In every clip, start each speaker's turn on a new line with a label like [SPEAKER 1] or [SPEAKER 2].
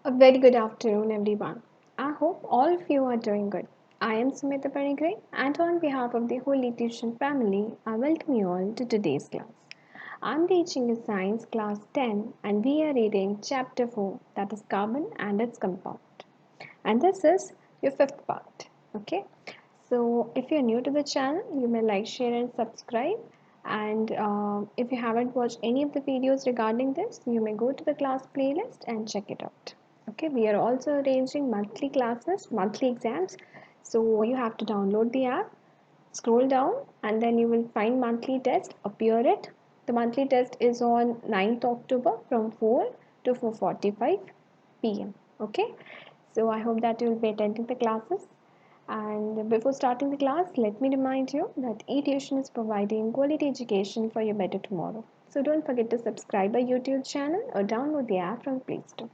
[SPEAKER 1] A very good afternoon, everyone. I hope all of you are doing good. I am Sumita Parigre, and on behalf of the Holy Tuition family, I welcome you all to today's class. I'm teaching a science class 10, and we are reading chapter 4, that is carbon and its compound. And this is your fifth part. Okay, so if you're new to the channel, you may like, share, and subscribe. And if you haven't watched any of the videos regarding this, you may go to the class playlist and check it out. Okay, we are also arranging monthly classes, monthly exams. So you have to download the app, scroll down, and then you will find monthly test, appear it. The monthly test is on 9th October from 4 to 4:45 p.m. Okay, so I hope that you will be attending the classes. And before starting the class, let me remind you that eTuition is providing quality education for your better tomorrow. So don't forget to subscribe our YouTube channel or download the app from Play Store.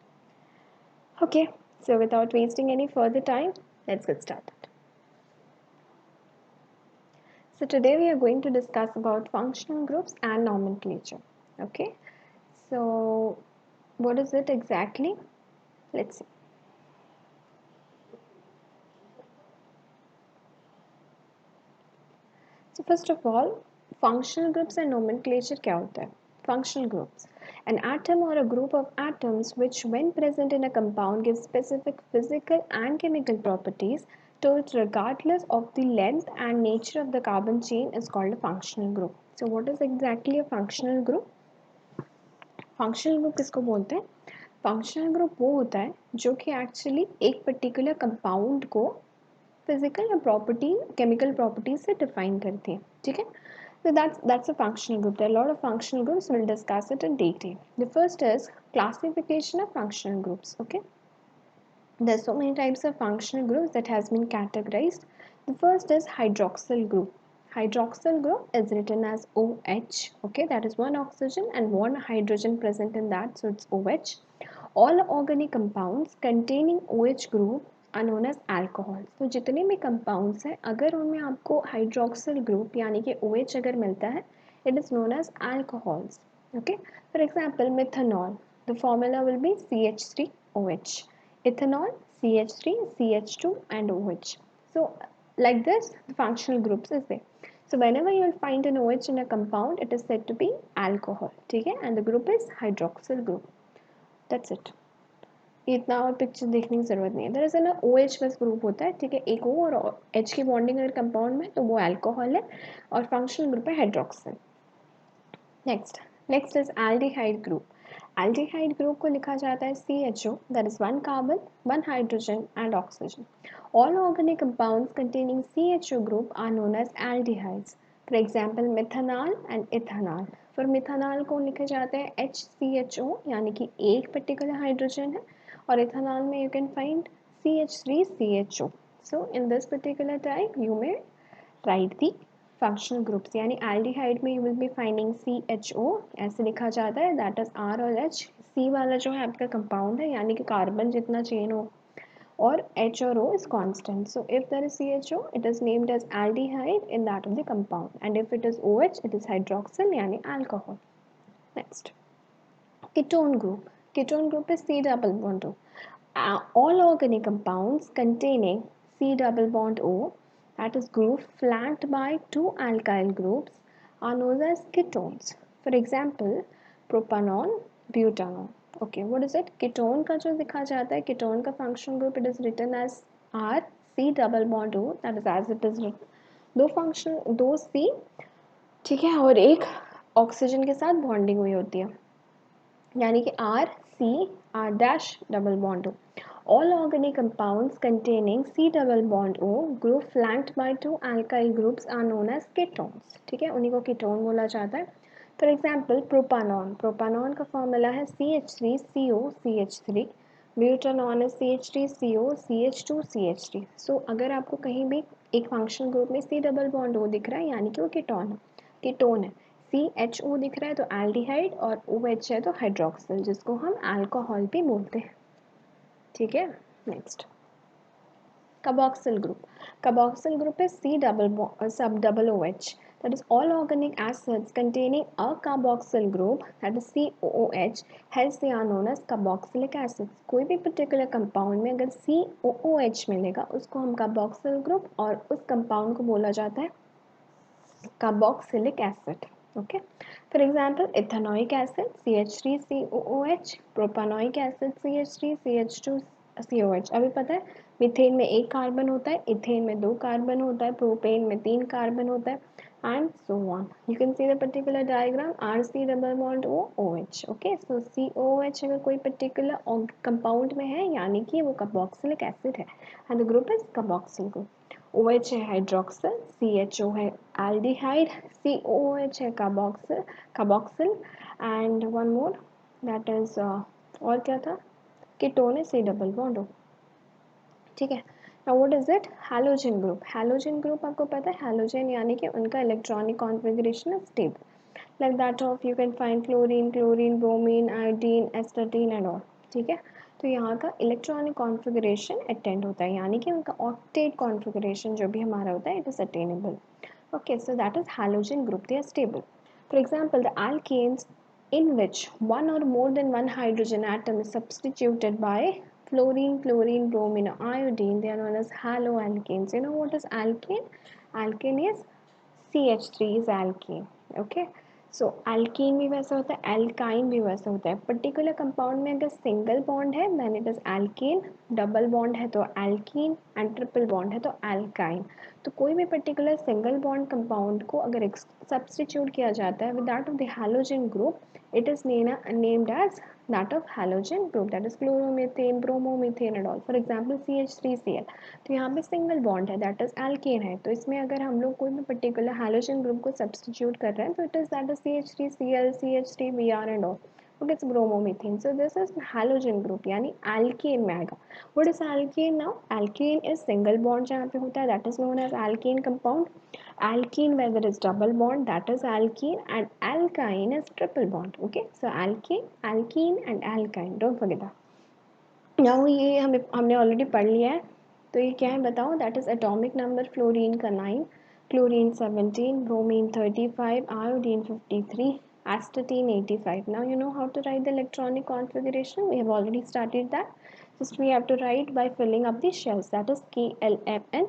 [SPEAKER 1] Okay, so without wasting any further time, let's get started. So today we are going to discuss about functional groups and nomenclature. Okay, so what is it exactly? Let's see. So first of all, functional groups and nomenclature क्या होता है? Functional groups. An atom or a group of atoms which when present in a compound gives specific physical and chemical properties to it regardless of the length and nature of the carbon chain is called a functional group. So what is exactly a functional group? Functional group किसको बोलते हैं? Functional group वो होता है जो कि actually एक particular compound को फिजिकल या प्रॉपर्टी केमिकल प्रॉपर्टीज से डिफाइन करती है. ठीक है, so that's a functional group. There are a lot of functional groups. We'll discuss it in detail. The first is classification of functional groups. Okay, there's so many types of functional groups that has been categorized. The first is hydroxyl group. Hydroxyl group is written as OH. Okay, that is one oxygen and one hydrogen present in that, so it's OH. All organic compounds containing OH group are known as alcohols. तो जितने भी compounds हैं, अगर उनमें आपको hydroxyl group यानी कि OH अगर मिलता है, it is known as alcohols. Okay, for example, methanol. The formula will be CH3OH. Ethanol, CH3, CH2 and OH. So like this, the functional groups is there. So whenever you will find an OH in a compound, it is said to be alcohol. ठीक है, and the group is hydroxyl group. That's it. इतना और picture देखने की ज़रूरत नहीं है. दरअसल ना OH बस ग्रुप होता है. ठीक है, एक O और H की बॉन्डिंग अगर कंपाउंड में तो वो अल्कोहल है और फंक्शनल ग्रुप है hydroxyl. Next is aldehyde group. Aldehyde group को लिखा जाता है CHO, that is one carbon, one hydrogen and oxygen. All organic compounds containing CHO group are known as aldehydes. For example, methanol and ethanol. For methanol को लिखे जाते हैं HCHO यानी कि एक पर्टिकुलर हाइड्रोजन है और इथेनॉल में you can find CH3CHO. So in this particular type you may write the functional groups. यानी aldehyde में you will be finding CHO ऐसे लिखा जाता है, that is R और H. C वाला जो है आपका कंपाउंड है यानी कि कार्बन जितना चेन हो और H और O is constant. So if there is CHO, it is named as aldehyde in that of the compound, and if it is OH, it is hydroxyl यानी alcohol. Next, ketone group. Ketone group is C double bond O. All organic compounds containing C double bond O, that is group flanked by two alkyl groups, are known as ketones. For example, propanol, butanol. Okay, what is it? Ketone का जो दिखा जाता है, ketone का functional group, it is written as R C double bond O, that is as it is written. दो C, ठीक है, और एक ऑक्सीजन के साथ बॉन्डिंग हुई होती है यानी कि R C R dash double bond O. All organic compounds containing C double bond O group flanked by two alkyl groups are known as ketones. ठीक है, उन्हीं को कीटोन बोला जाता है. For example, propanol. Propanol का फॉर्मूला है CH3CO CH3. ब्यूटानॉन है CH3CO CH2 CH3. So अगर आपको कहीं भी एक फंक्शनल ग्रुप में C डबल बॉन्ड O दिख रहा है यानी कि वो कीटोन है. CHO दिख रहा है तो एल्डिहाइड और OH है तो हाइड्रोक्सिल, जिसको हम अल्कोहल भी बोलते हैं. ठीक है, next carboxyl group. Carboxyl group है C डबल सब double OH. that is all organic acids containing a carboxyl group, that is COOH, hence they are known as carboxylic acids. कोई भी particular compound में अगर COOH मिलेगा उसको हम carboxyl group और उस compound को बोला जाता है carboxylic acid. Okay, for example ethanoic acid CH3COOH, propanoic acid CH3CH2COH. अभी पता है मीथेन में एक कार्बन होता है, इथेन में दो कार्बन होता है, प्रोपेन में तीन कार्बन होता है, and so on. You can see the particular diagram RC double bond OH. Okay, so COOH अगर कोई particular compound में है यानी कि वो carboxylic acid है and the group is carboxyl group. OH है हाइड्रोक्सिल, CHO है एल्डिहाइड, COOH है carboxyl and one more that is और क्या था कीटोन है C डबल बॉन्ड O. ठीक है. Now what is it? Halogen group. Halogen group आपको पता है हैलोजन यानी कि उनका इलेक्ट्रॉनिक कॉन्फ़िगरेशन है stable like that of you can find chlorine, bromine, iodine, astatine and all. ठीक है. तो यहाँ का इलेक्ट्रॉनिक कॉन्फ़िगरेशन अटेंड होता है यानी कि उनका ऑक्टेट कॉन्फ़िगरेशन जो भी हमारा होता है it is attainable. Okay, so that is halogen group. They are stable. For example, the alkanes in which one or more than one hydrogen atom is substituted by chlorine, bromine, or iodine, they are known as haloalkanes. You know what is alkane? Alkane is CH3 is alkane. Okay. So alkyne भी वैसा होता है, alkyne भी वैसा होता है. Particular compound में अगर सिंगल बॉन्ड है then it is alkane, double bond है तो एल्कीन एंड ट्रिपल बॉन्ड है तो एल्काइन. तो कोई भी पर्टिकुलर सिंगल बॉन्ड कंपाउंड को अगर सब्सटीट्यूट किया जाता है with that of the halogen group it is named as that of halogen group, that is chloromethane, bromomethane and all. For example CH3Cl. तो यहाँ पे सिंगल बॉन्ड है दैट इज एल्केन है, तो इसमें अगर हम लोग कोई भी पर्टिकुलर हैलोजन ग्रुप को सब्सटीट्यूट कर रहे हैं तो it is that is CH3Cl, CH3Br and all. Okay, it's bromomethane. So this is halogen group यानी alkane में आएगा. What is alkane now? Alkane is single bond जहाँ पे होता है that is known as alkane compound. Alkene where there is double bond that is alkene and alkyne is triple bond. Okay, so alkane, alkene and alkyne. Don't forget that. Now ये हमने already पढ़ लिया है. तो ये क्या है बताओ? That is atomic number fluorine का 9, chlorine 17, bromine 35, iodine 53, astatine 85. Now you know how to write the electronic configuration. We have already started that. Just we have to write by filling up the shells, that is KLMN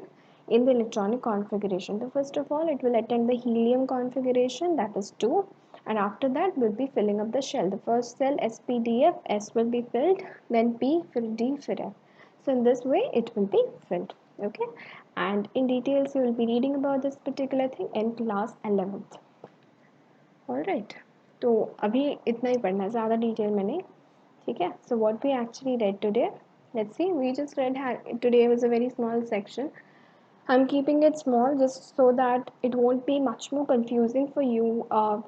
[SPEAKER 1] in the electronic configuration. So first of all it will attend the helium configuration, that is 2, and after that we'll be filling up the shell. The first cell SPDF, S will be filled, then P, फिर D, फिर F. So in this way it will be filled. Okay, and in details you will be reading about this particular thing in class 11th. Alright, तो अभी इतना ही पढ़ना है, ज़्यादा detail में नहीं. ठीक है. So what we actually read today, let's see, we just read today was a very small section. I'm keeping it small just so that it won't be much more confusing for you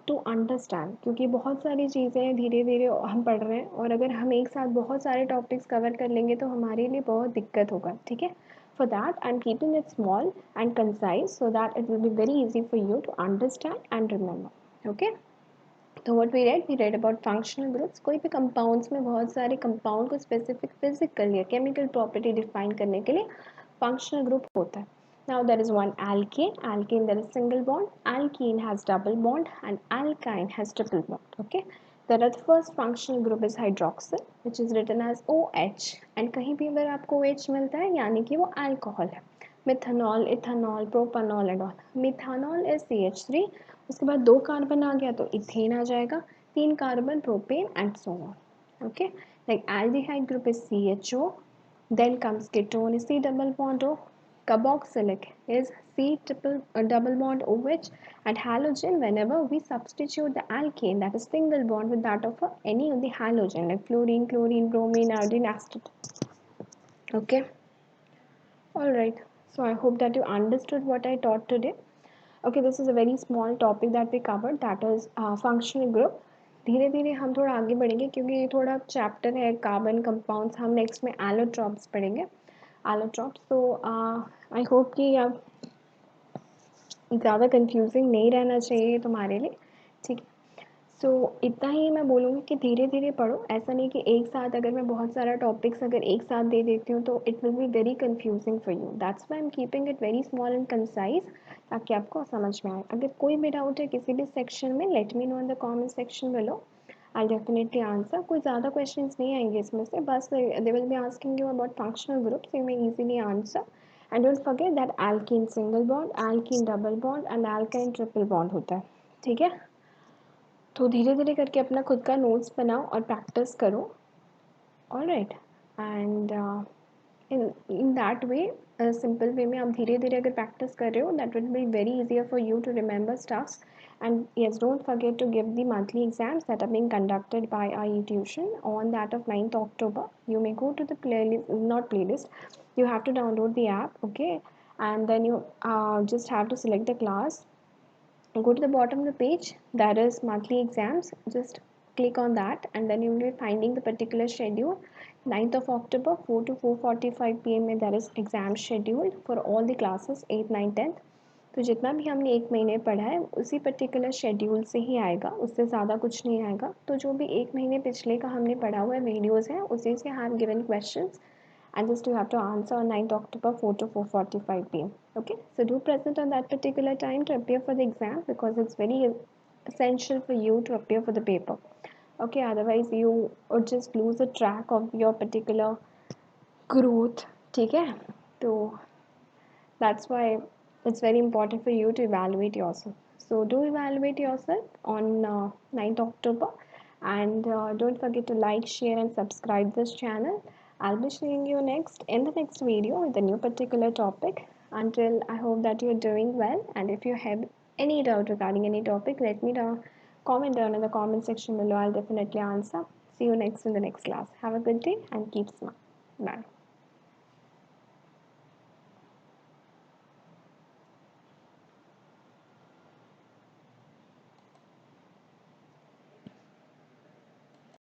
[SPEAKER 1] to understand, क्योंकि बहुत सारी चीज़ें धीरे धीरे हम पढ़ रहे हैं और अगर हम एक साथ बहुत सारे टॉपिक्स कवर कर लेंगे तो हमारे लिए बहुत दिक्कत होगा. ठीक है. For that I'm keeping it small and concise so that it will be very easy for you to understand and remember. Okay. तो what we read about functional groups. कोई भी compounds में बहुत सारे compound को specific physical या chemical property define करने के लिए functional group होता है. Now there is one alkane. Alkane there is single bond. Alkene has double bond and alkyne has triple bond. Okay. The first functional group is hydroxyl, which is written as OH. And कहीं भी अगर आपको OH मिलता है यानी कि वो alcohol है. Methanol, ethanol, propanol and all. Methanol is CH3, उसके बाद दो कार्बन आ गया तो इथेन आ जाएगा, तीन carbon propane and so on. Okay, like aldehyde group is CHO, then comes ketone is C double bond O, carboxylic is C triple double bond OH, and halogen whenever we substitute the alkane that is single bond with that of any of the halogen like fluorine, chlorine, bromine, iodine, acetylene. Okay, all right. So I hope that you understood what I taught today. Okay, this is a very small topic that we covered, that is functional group. धीरे धीरे हम थोड़ा आगे बढ़ेंगे क्योंकि ये थोड़ा chapter है कार्बन कंपाउंड्स. हम नेक्स्ट में एलोट्रॉप्स पढ़ेंगे. एलोट्रॉप्स तो आई होप कि अब ज़्यादा कंफ्यूजिंग नहीं रहना चाहिए तुम्हारे लिए. ठीक है. सो इतना ही मैं बोलूँगी कि धीरे धीरे पढ़ो. ऐसा नहीं कि एक साथ अगर मैं बहुत सारा टॉपिक्स अगर एक साथ दे देती हूँ तो it will be very confusing for you. That's why I am keeping it very small and concise ताकि आपको समझ में आए। अगर कोई भी डाउट है किसी भी सेक्शन में, let me know in the comment section below, I definitely answer. कोई ज़्यादा क्वेश्चंस नहीं आएंगे इसमें से, बस they will be asking you about functional groups, you may easily answer. And don't forget that alkene single bond, alkene double bond and alkyne triple bond होता है, ठीक है। तो धीरे धीरे करके अपना खुद का नोट्स बनाओ और प्रैक्टिस करो, alright. And in that way, simple way में आप धीरे धीरे अगर प्रैक्टिस कर रहे हो, that will be very easier for you to remember stuffs. And yes, don't forget to give the monthly exams that are being conducted by IE tuition on that of 9th October. You may go to the playlist, not playlist, you have to download the app, okay. And then you just have to select the class, go to the bottom of the page, that is monthly exams, just click on that, and then you will be finding the particular schedule. 9th of October 4 to 4:45 p.m में there is exam schedule for all the classes 8 9 10th। तो जितना भी हमने एक महीने पढ़ा है उसी पर्टिकुलर शेड्यूल से ही आएगा, उससे ज़्यादा कुछ नहीं आएगा। तो जो भी एक महीने पिछले का हमने पढ़ा हुआ है वीडियोज़ हैं, उसी से I have given questions, and just you have to answer on 9th October 4 to 4:45 p.m. Okay, so do present on that particular time to appear for the exam, because it's very essential for you to appear for the paper. Okay, otherwise you would just lose a track of your particular growth. ठीक है, तो that's why it's very important for you to evaluate yourself. So do evaluate yourself on 9th October, and don't forget to like, share and subscribe this channel. I'll be seeing you next in the next video with a new particular topic. Until, I hope that you're doing well, and if you have any doubt regarding any topic, let me know, comment down in the comment section below. I'll definitely answer. See you next in the next class. Have a good day and keep smart. Bye.